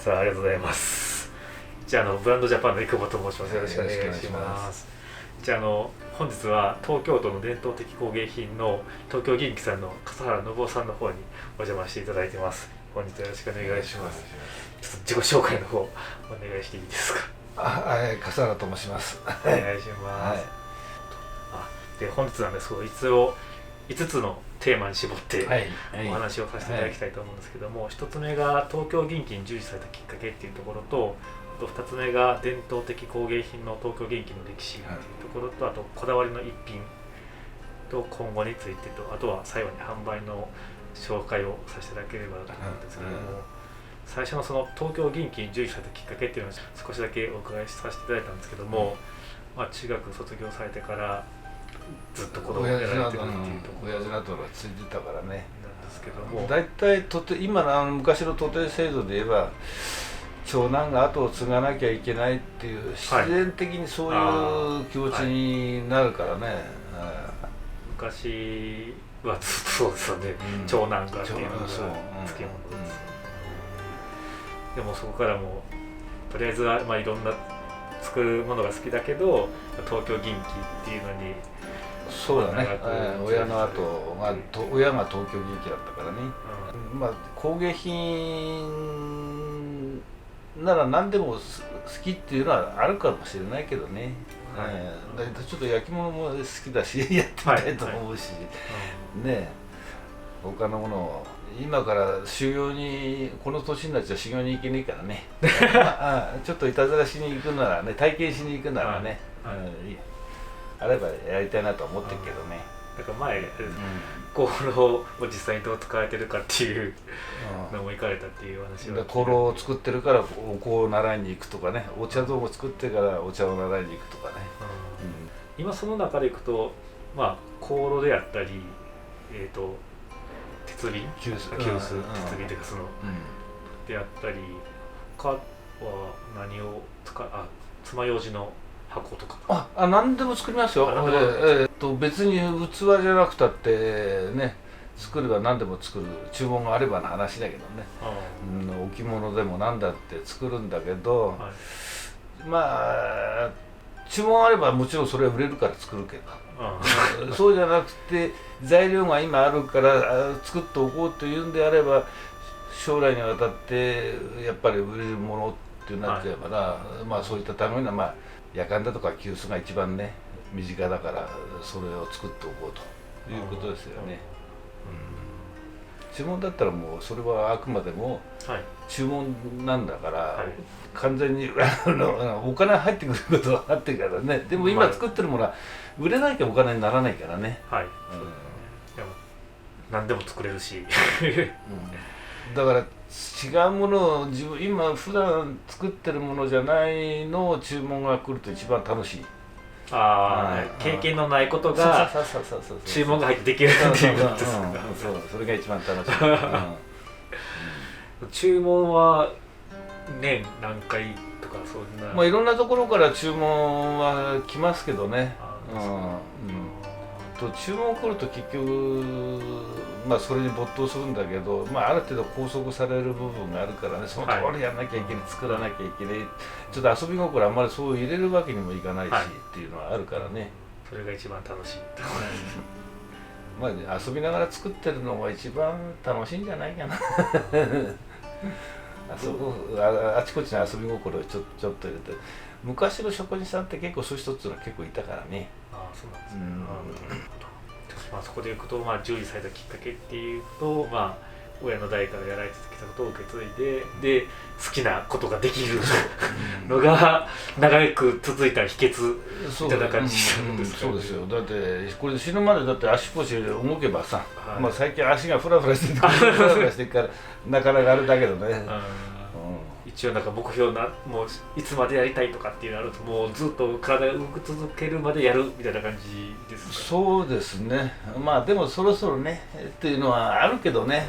さんありがとうございます。じゃあブランドジャパンの久保と申します。よろしくお願いします。じゃあ本日は東京都の伝統的工芸品の東京銀器さんの笠原信夫さんの方にお邪魔していただいてます。本日はよろしくお願いします。ちょっと自己紹介の方お願いしていいですか。笠原と申します。お願いします。で本日なんですけど、一応5つのテーマに絞ってお話をさせていただきたいと思うんですけども、1つ目が東京銀器に従事されたきっかけっていうところと、あと2つ目が伝統的工芸品の東京銀器の歴史っていうところと、あとこだわりの一品と今後についてと、あとは最後に販売の紹介をさせていただければと思うんですけども、最初のその東京銀器に従事されたきっかけっていうのを少しだけお伺いさせていただいたんですけども、中学卒業されてからずっと子供をやられてるっていうところ、親父などがついてたからね。なんですけども、だいたい今の昔の徒弟制度で言えば長男が後を継がなきゃいけないっていう自然的にそういう気持ちになるからね。昔はずっとそうですよね、長男がっていうのがつきものです。でもそこからもとりあえずはいろんな作るものが好きだけど東京銀器っていうのにそうだね、親の後が親が東京銀器だったからね、工芸品なら何でも好きっていうのはあるかもしれないけどね、ちょっと焼き物も好きだしやってみたいと思うし、ね他のものを今から修行にこの年になっちゃ修行に行けねえからねちょっといたずらしに行くならね、体験しに行くならね、あればやりたいなと思ってるけどね。だから前香炉を実際にどう使われてるかっていうのも行かれたっていう話を、香炉を作ってるからお香を習いに行くとかね、お茶道も作ってからお茶を習いに行くとかね。今その中でいくと香炉であったり鉄瓶、急須鉄瓶というかであったり、他は何を爪楊枝の箱とか何でも作りますよ。別に器じゃなくたってね、作れば何でも作る、注文があればの話だけどね、置物でも何だって作るんだけど、注文あればもちろんそれは売れるから作るけど、そうじゃなくて材料が今あるから作っておこうというんであれば、将来にわたってやっぱり売れるものってなっちゃうから、そういったためのやかんだとか急須が一番ね身近だから、それを作っておこうということですよね。注文だったらもうそれはあくまでも注文なんだから、完全にお金入ってくることはあってからね。でも今作ってるものは売れなきゃお金にならないからね。何でも作れるしだから違うものを今普段作ってるものじゃないのを注文が来ると一番楽しい。経験のないことが注文が入ってできるっていうことですか。それが一番楽しい。注文は年何回とかそんな、いろんなところから注文は来ますけどね。注文来ると結局それに没頭するんだけど、ある程度拘束される部分があるからね、その通りやんなきゃいけない、作らなきゃいけない、ちょっと遊び心あんまりそう入れるわけにもいかないし、っていうのはあるからね。それが一番楽しい遊びながら作ってるのが一番楽しいんじゃないかなあちこちに遊び心をちょっと入れて、昔の職人さんって結構そういう人っていうのは結構いたからね。そうなんですね。そこでいくと従事されたきっかけっていうと、親の代からやられてきたことを受け継いで、好きなことができるのが長く続いた秘訣みたいな感じなんですかね。そうですよ。だってこれ死ぬまでだって足腰動けばさ、最近足がフラフラしてるからなかなかあれだけどね。一応目標もういつまでやりたいとかっていうのあると、もうずっと体が動き続けるまでやるみたいな感じですか。そうですね。でもそろそろねっていうのはあるけどね。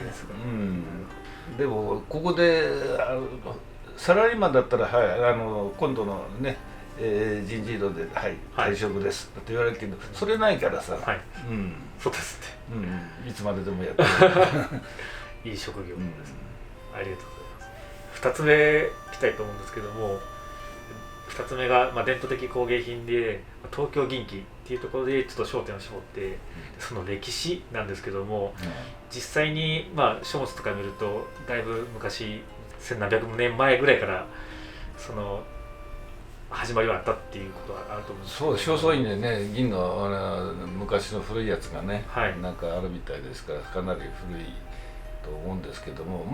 でもここでサラリーマンだったら今度のね人事異動で退職ですって言われるけど、それないからさ。そうですね。いつまででもやってる。いい職業ですね。ありがとうございます。2つ目いきたいと思うんですけども、2つ目が、伝統的工芸品で東京銀器っていうところでちょっと焦点を絞ってその歴史なんですけども、実際に書物とか見るとだいぶ昔千何百年前ぐらいからその始まりはあったっていうことはあると思うんですけど、そう、正倉院でね銀の昔の古いやつがね、はい、なんかあるみたいですからかなり古いと思うんですけども、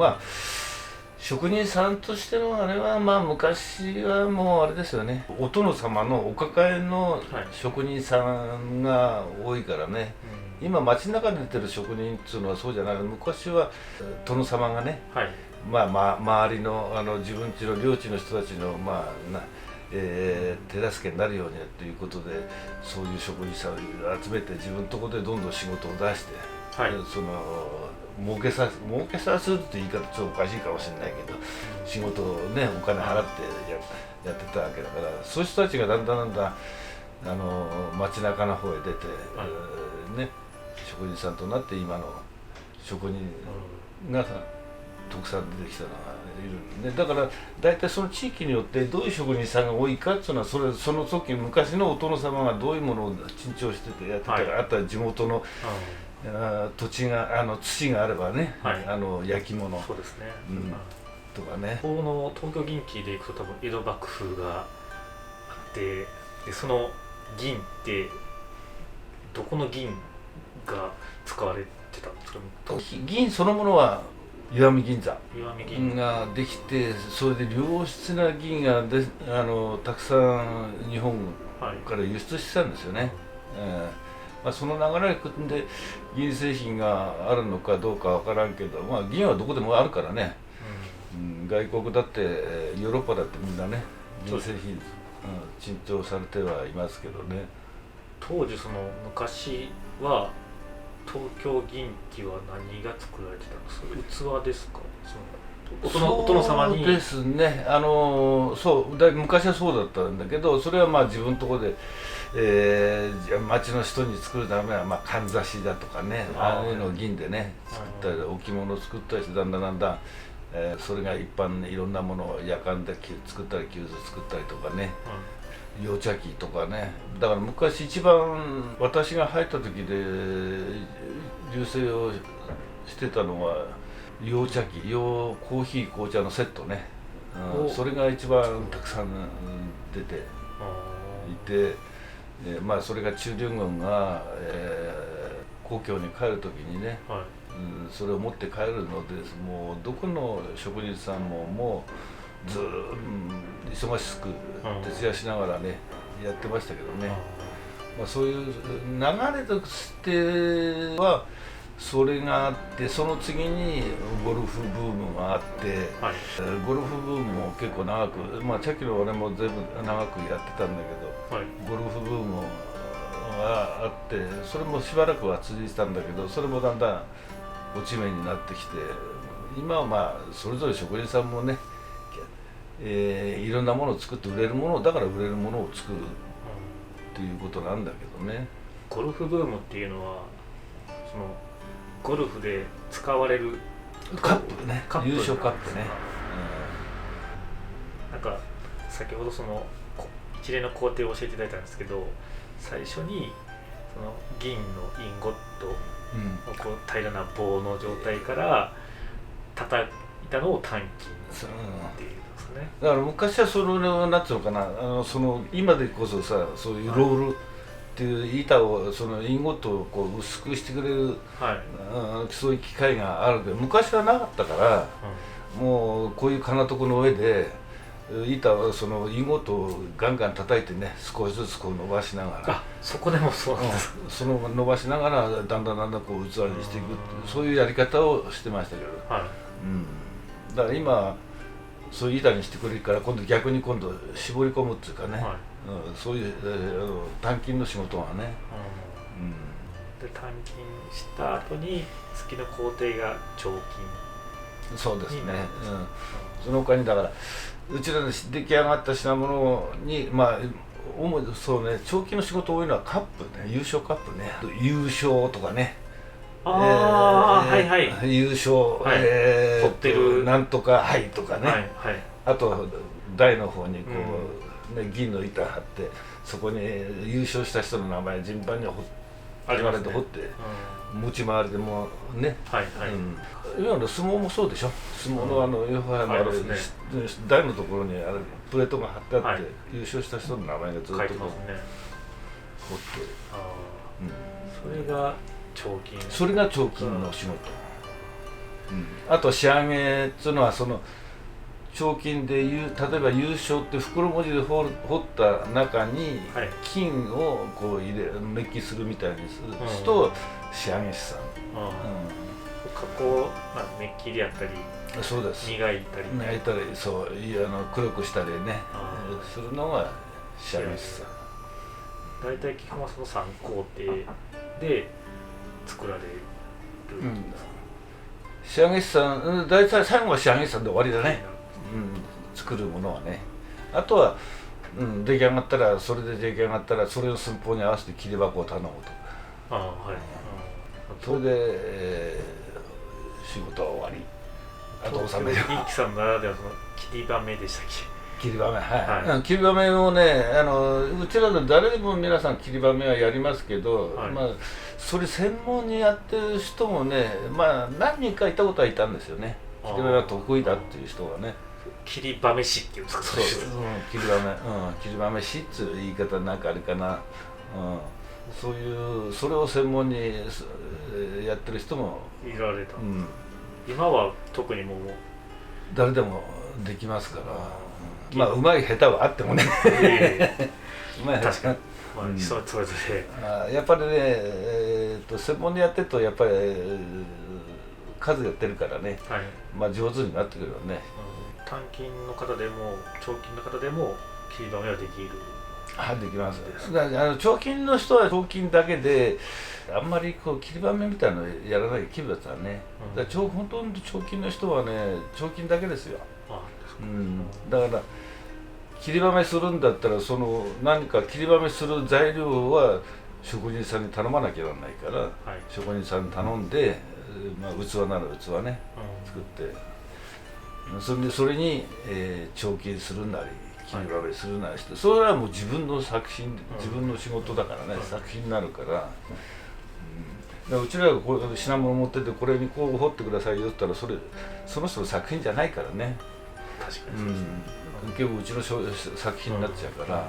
職人さんとしてのあれは昔はもうあれですよね、お殿様のお抱えの職人さんが多いからね、今街中で出てる職人っていうのはそうじゃない。昔は殿様がね、はい、周りの自分家の領地の人たちの手助けになるようにということでそういう職人さんを集めて自分のところでどんどん仕事を出して、はい、その儲けさせるって言い方ちょっとおかしいかもしれないけど、仕事をねお金払ってやってたわけだから、そういう人たちがだんだん街中の方へ出て、ね、職人さんとなって今の職人がたくさん出てきたのがいるんで、だから大体その地域によってどういう職人さんが多いかっていうのはその時昔のお殿様がどういうものを珍重しててやってたか、あとは地元の土地が土があればね、焼き物、そうですね、とかね。この東京銀器でいくと多分江戸幕府があって、でその銀ってどこの銀が使われてたんですか？銀そのものは石見銀山銀ができて、それで良質な銀がたくさん日本から輸出してたんですよね。その流れで銀製品があるのかどうかわからんけど、銀はどこでもあるからね、外国だってヨーロッパだってみんなね銀製品珍重されてはいますけどね。当時その昔は東京銀器は何が作られてたんですか？器ですか？お殿様に。そうですね、昔はそうだったんだけど、それは自分のところで、町の人に作るためはかんざしだとかね、ああいうのを銀でね作ったり置物を作ったりして、だんだん、それが一般にいろんなものをやかんで作ったり急須作ったりとかね、洋茶器とかね。だから昔一番私が入った時で隆盛をしてたのは洋茶器、コーヒー紅茶のセットね、それが一番たくさん出ていて、それが中流軍が、故郷に帰る時にね、それを持って帰るので、もうどこの職人さんももうずっと忙しく徹夜しながらねやってましたけどね。そういう流れとしてはそれがあって、その次にゴルフブームがあって、ゴルフブームも結構長く、茶器の俺も全部長くやってたんだけど、ゴルフブームがあって、それもしばらくは続いてたんだけど、それもだんだん落ち目になってきて、今はそれぞれ職人さんもね、いろんなものを作って売れるものだから売れるものを作るっていうことなんだけどね。ゴルフブームっていうのはそのゴルフで使われるカップね、優勝カップね。なんか先ほどその一連の工程を教えていただいたんですけど、最初にその銀のインゴットのこう平らな棒の状態から叩いたのを鍛金っていうんですかね。だから昔はそのなんていうのかな、今でこそさ、そういうロールっていう板をそのインゴットをこう薄くしてくれる、そういう機械があるけど、昔はなかったから、もうこういう金床の上で板をそのインゴットをガンガン叩いてね、少しずつこう伸ばしながら、そこでもそうなんです、その伸ばしながらだんだんこう器にしていくっていう、そういうやり方をしてましたけど、だから今そういう板にしてくれるから、今度逆に絞り込むっていうかね、そういう鍛金の仕事がね、で鍛金した後に次の工程が彫金。そうですね、その他にだからうちらの出来上がった品物に主にそうね、長期の仕事多いのはカップね、優勝カップね、優勝とかね、はいはい、優勝、はい、取ってるなんとかはいとかね、はいはい、あと台の方にこう、銀の板貼ってそこに優勝した人の名前順番に言われて掘って、持ち回りでもね、はいはい、いわゆる相撲もそうでしょ。相撲のよくある台のところにプレートが貼ってあって、優勝した人の名前がずっと書いてますね。掘って、それが彫金。それが彫金の仕事。あと仕上げっていうのはその彫金で例えば優勝って袋文字で彫った中に金をこうメッキするみたいにすると仕上げ師さん。加工、メッキでやったり、そうです。磨いたり、そう黒くしたりねするのが仕上げ師さん。大体基本はその3工程で作られるんですか。仕上げ師さん、大体最後は仕上げ師さんで終わりだね。作るものはね。あとは、出来上がったらそれで出来上がったらそれの寸法に合わせて切り箱を頼むとか。それで、仕事は終わり。あと納める。銀さんならではその切りばめでしたっけ。切りばめ、はい。切りばめをね、うちらで誰でも皆さん切りばめはやりますけど、それ専門にやってる人もね、何人かいたことはいたんですよね。切りばめは得意だっていう人がね。切りばめ師っていうんですか。そう、切りばめ、切りばめ師っていう言い方なんかあれかな。そういうそれを専門にやってる人もいられた。今は特にもう誰でもできますから。うまい下手はあってもね。うまい確かに。それぞれ。やっぱりね、専門でやってるとやっぱり数やってるからね。上手になってくるよね。単金の方でも彫金の方でも切りばめはできる。できます。彫金の人は彫金だけであんまりこう切りばめみたいなのやらない気分だったらね。本当に彫金の人はね、彫金だけですよ。だから切りばめするんだったらその何か切りばめする材料は職人さんに頼まなきゃならないから、職人さんに頼んで、器なら器ね、作ってそれに彫金するなり切りばめするなりして、それはもう自分の作品、自分の仕事だからね、作品になるから。うちらがこう品物持っててこれにこう彫ってくださいよって言ったらその人の作品じゃないからね。確かに結構うちの作品になっちゃうから、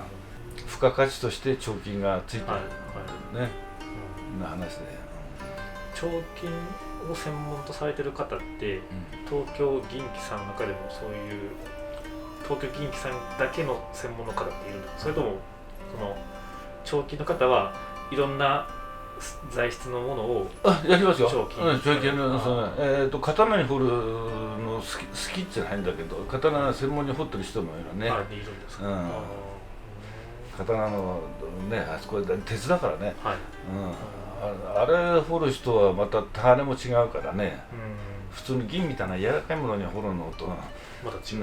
付加価値として彫金がついてるねな話で。彫金を専門とされてる方って、東京銀器さんの中でもそういう東京銀器さんだけの専門の方っているんですか。それともその彫金の方はいろんな材質のものをやりますよ。彫金の刀に彫るの好きってないんだけど、刀専門に彫ってる人もいるね。いるんですか。刀のね、あそこ鉄だからね。あれ彫る人はまた種も違うからね。普通に銀みたいな柔らかいものに彫るのとまた違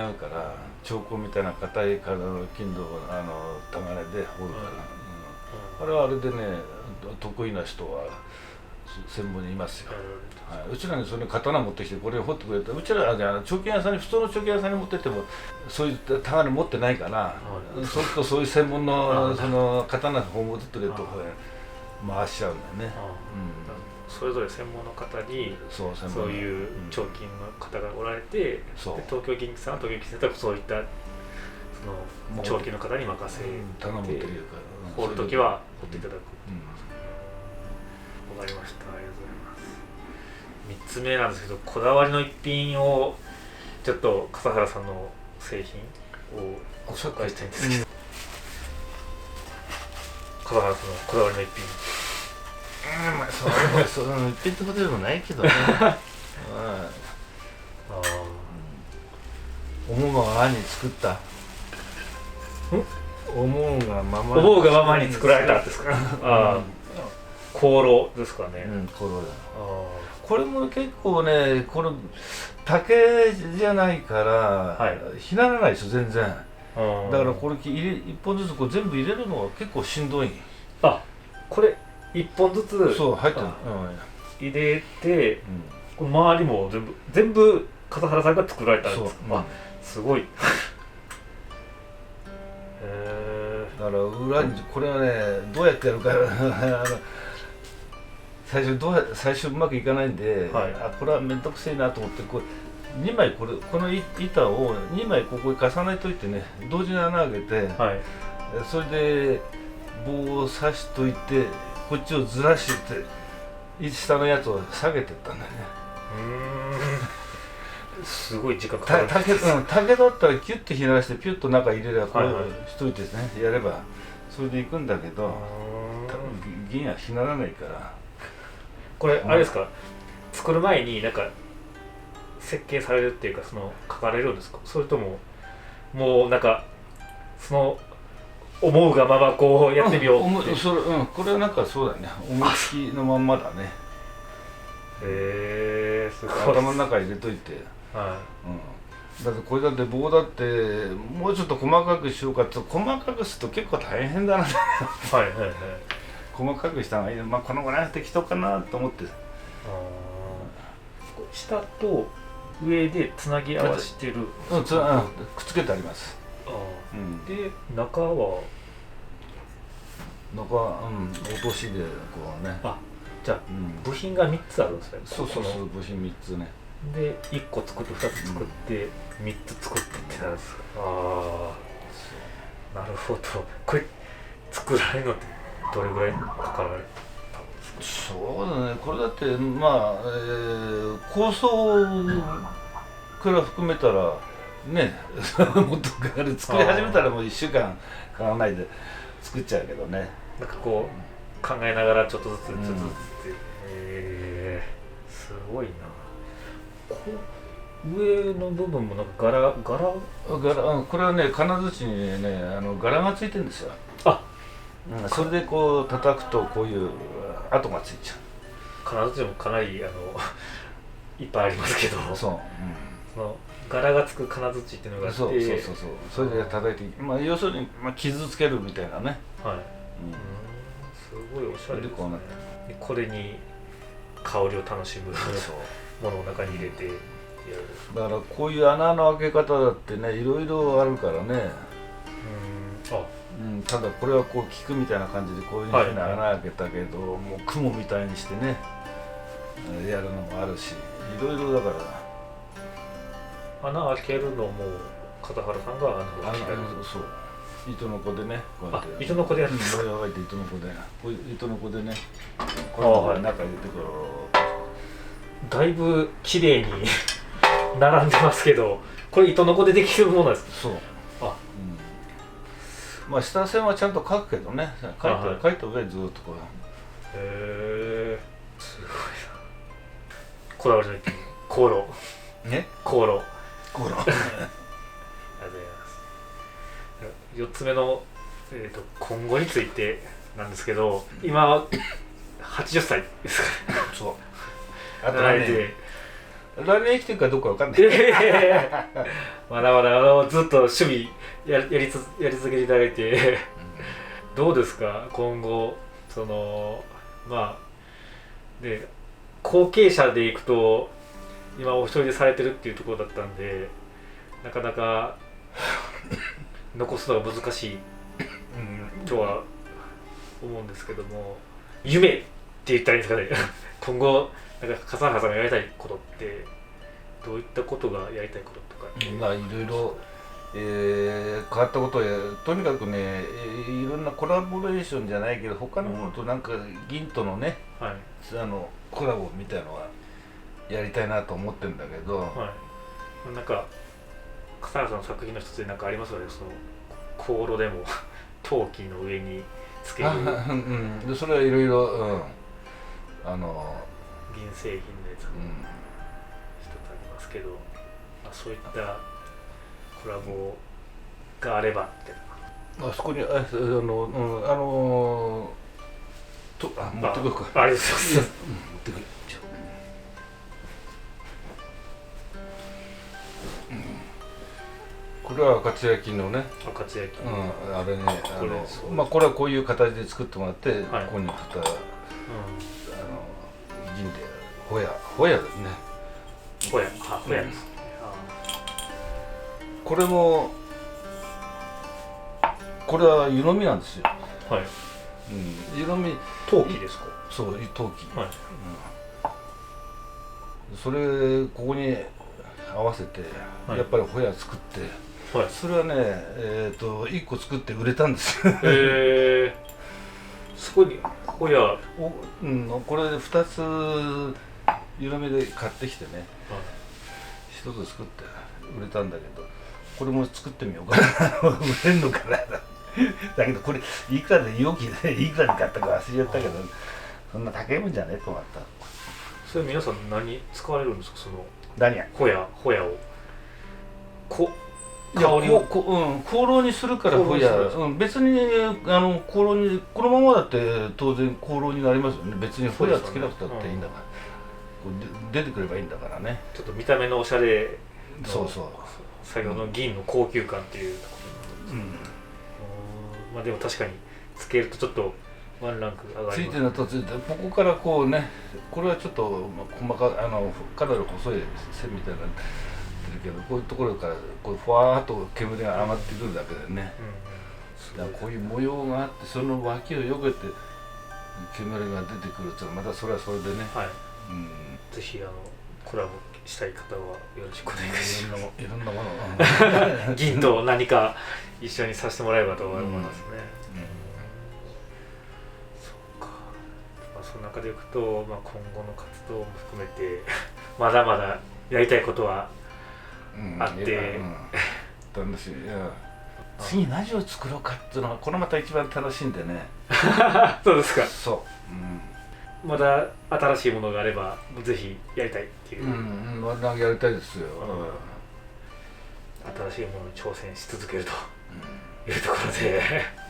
うから、彫刻みたいな硬い金の金属タガネで彫るから、あれはあれでね得意な人は専門にいますよ。うちらにそれ刀持ってきてこれを彫ってくれた。うちらは彫金屋さんに普通の彫金屋さんに持ってってもそういったタガネ持ってないから、そうするとそういう専門のその刀を持ってくれと回しちゃうんだよね。それぞれ専門の方にそういう彫金の方がおられて、東京銀器さんは東京銀器さんとそういったその彫金の方に任せて彫るときは彫っていただく。わかりました。ありがとうございます。3つ目なんですけど、こだわりの一品をちょっと笠原さんの製品をご紹介したいんですけど、笠原さんのこだわりの一品。その一品ってことでもないけどね。おもが何作った？思うがままに作られたんですか。香炉ですかね。香炉だ。これも結構ね、この竹じゃないからひならないですよ全然。だからこれ一本ずつこう全部入れるのは結構しんどい。これ一本ずつそう入ってる。入れて、この周りも全部笠原さんが作られたんですか。すごい。だから裏にこれはねどうやってやるか最初うまくいかないんで、これは面倒くせえなと思って2枚この板を2枚ここに重ねといてね同時に穴開けて、それで棒を刺しといてこっちをずらして下のやつを下げていったんだよね。すごい時間かかる。竹だったらキュッてひねらしてピュッと中入れればこうしといてねやればそれでいくんだけど銀はひならないから。これあれですか、作る前になんか設計されるっていうか書かれるんですか、それとももうなんか思うがままこうやってみようって。これはなんかそうだね、思いつきのまんまだね。すごい。頭の中入れといて、だってこれだって棒だってもうちょっと細かくしようかって細かくすると結構大変だな細かくした方がいい。このぐらい適当かなと思って。下と上でつなぎ合わせてる。くっつけてあります。で中は落としでこうね。じゃあ部品が3つあるんですね。そう部品3つね。で1個作って2つ作って3つ作ってってなるんですか。なるほど。これ作られるのってどれぐらいかかられたんですか。そうだね、これだって構想から含めたらねもっとかかる。作り始めたらもう1週間かからないで作っちゃうけどね。なんかこう考えながらちょっとずつって、すごいな。上の部分もなんか柄これはね金槌にね柄がついてるんですよ。それでこう叩くとこういう跡がついちゃう。金槌もかなりいっぱいありますけど、その柄がつく金槌っていうのがあって、それで叩いて要するに傷つけるみたいなね。すごいおしゃれですね。これに香りを楽しむものを中に入れてやる。だからこういう穴の開け方だってねいろいろあるからね。ただこれはこう菊みたいな感じでこういうふうに穴開けたけど、もう雲みたいにしてねやるのもあるし、いろいろだから。穴開けるのも片原さんが穴を開ける。そう糸の子でね、こうやって糸の子でやるんですか。糸の子でねこれ中入れてだいぶ綺麗に並んでますけど、これ糸の子でできるものですか。そう。下線はちゃんと書くけどね、書いた上ずっとこう。すごいな。こだわりの香炉。香炉。ありがとうございます。4つ目の、今後についてなんですけど、今80歳ですかね。そう。あと来年生きてるかどうかわかんない。まだまだずっと趣味やり続けていただいてどうですか今後。で後継者でいくと今お一人でされてるっていうところだったんで、なかなか残すのが難しいとは思うんですけども、夢って言ったらいいんですかね。今後なんか笠原さんがやりたいことってどういったことがやりたいこととか。いろいろ変わったことやとにかくね、いろんなコラボレーションじゃないけど他のものとなんか銀とのね、コラボみたいのはやりたいなと思ってるんだけど、なんか笠原さんの作品の一つで何かありますよね。香炉でも陶器の上につけるでそれはいろいろ銀製品のやつも一つありますけど、そういったコラボがあればみたいな。あそこに持ってくるか。ありがとうございます。持ってくる。これは赤津焼のね。赤津焼。あれね、これはこういう形で作ってもらって、ここに蓋銀でホヤですね。ホヤです。これは湯飲みなんですよ。はい。湯飲み陶器ですか？そう、陶器。はい。それここに合わせて、やっぱりホヤ作って、はい、それはね、1個作って売れたんですよ。そこにホヤこれ2つ湯飲みで買ってきてね、1つ作って売れたんだけど、これも作ってみようかな売れんのかなだけどこれいくらで容器でいくらで買ったか忘れちゃったけど、そんな高いもんじゃねえと思った。それ皆さん何使われるんですか？その何やホヤを香炉にするからホヤ、別に香炉にこのままだって当然香炉になりますよね。別にホヤつけなくたっていいんだから、出てくればいいんだからね。ちょっと見た目のおしゃれの、そう先ほどの銀の高級感っていうところ、まあでも確かにつけるとちょっとワンランク上がります。ついてるのとついてる、ここからこうね、これはちょっと細かかなり細い線みたいになってるけど、こういうところからこうふわーっと煙が上がってくるだけでね、だからこういう模様があって、その脇をよけて煙が出てくると、またそれはそれでね、ぜひコラボしたい方はよろしくお願いします。いろんなもの銀と何か一緒にさせてもらえればと思いますね。その中でいくと、今後の活動も含めてまだまだやりたいことはあって、楽しい。次何を作ろうかっていうのがこれまた一番楽しいんでね。そうですか。そう、まだ新しいものがあればぜひやりたいっていう。まだやりたいですよ。新しいものに挑戦し続けるというところで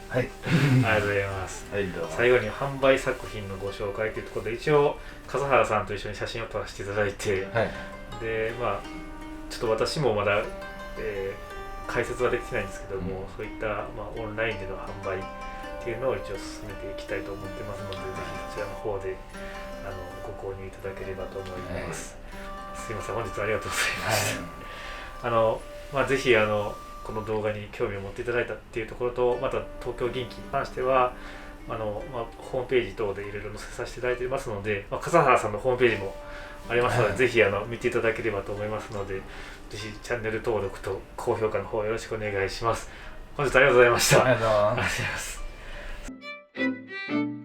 はい、ありがとうございます。はい、どうも。最後に販売作品のご紹介というところで、一応笠原さんと一緒に写真を撮らせていただいて、でちょっと私もまだ、解説はできてないんですけども、そういった、オンラインでの販売っていうのを一応進めていきたいと思ってますので、ぜひそちらの方でご購入いただければと思います。すいません、本日はありがとうございます。ぜひこの動画に興味を持っていただいたっていうところと、また東京銀器に関してはホームページ等でいろいろ載せさせていただいていますので、笠原さんのホームページもありますので、ぜひ見ていただければと思いますので、ぜひチャンネル登録と高評価の方よろしくお願いします。本日はありがとうございました。ありがとうございます。ありがとうございます。